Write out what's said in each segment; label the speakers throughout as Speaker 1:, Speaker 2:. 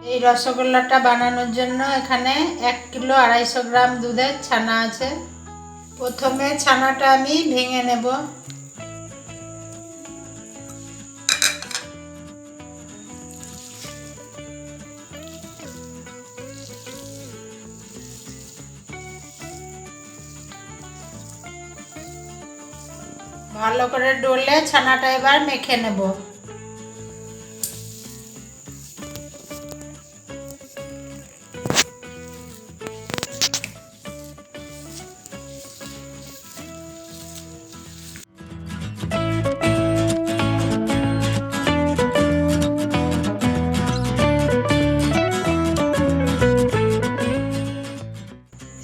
Speaker 1: এই রসগোল্লাটা বানানোর জন্য এখানে 1 কিলো 250 গ্রাম দুধের ছানা আছে। প্রথমে ছানাটা আমি ভেঙে নেব। ভালো করে ডলে ছানাটা এবার মেখে নেব।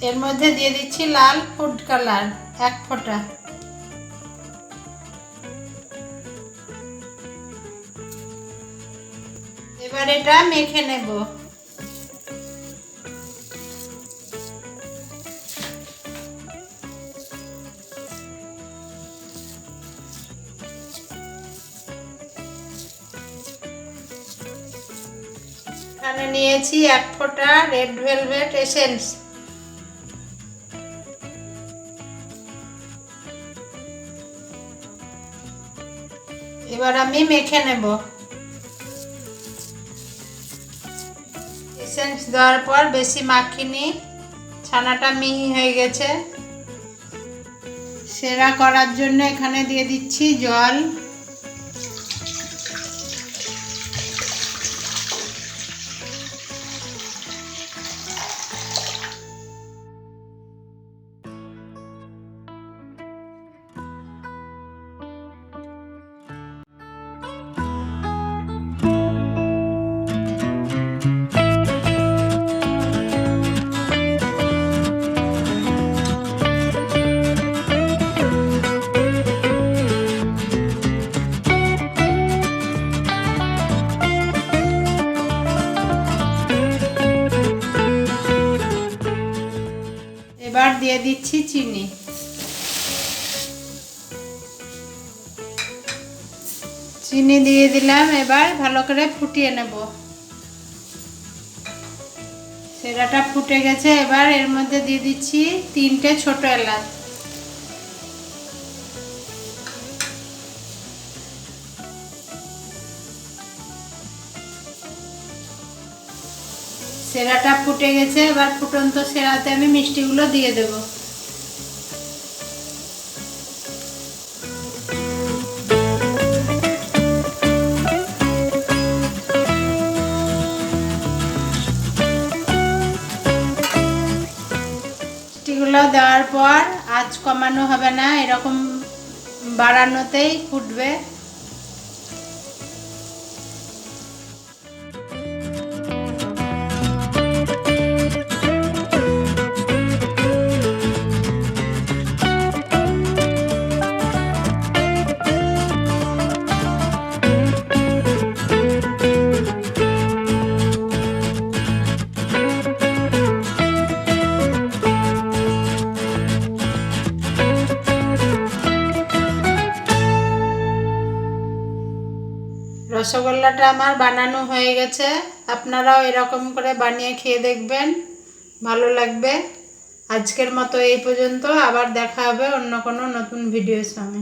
Speaker 1: এর মধ্যে দিয়ে দিচ্ছি লাল ফুড কালার 1 ফোঁটা। এবার এটা মেখে নেব। এখানে নিয়েছি 1 ফোঁটা রেড ভেলভেট এসেন্স। এবার আমি মেখে নেব। এসেন্স দেওয়ার পর বেশি মাখিনি, ছানাটা মিহি হয়ে গেছে। সেরা করার জন্য এখানে দিয়ে দিচ্ছি জল। এবার দিয়ে দিচ্ছি চিনি। চিনি দিয়ে দিলাম। এবার ভালো করে ফুটিয়ে নেব। সেরাটা ফুটে গেছে। এবার এর মধ্যে দিয়ে দিচ্ছি 3টে ছোট এলাচ। সেরাটা ফুটে গেছে। এবার ফুটন্ত সেরাতে আমি মিষ্টিগুলো দিয়ে দেব। মিষ্টিগুলো দেওয়ার পর আঁচ কমানো হবে না, এরকম বাড়ানোতেই ফুটবে। রসগোল্লাটা আমার বানানো হয়ে গেছে। আপনারাও এরকম করে বানিয়ে খেয়ে দেখবেন, ভালো লাগবে। আজকের মতো এই পর্যন্ত। আবার দেখা হবে অন্য কোনো নতুন ভিডিওর সঙ্গে।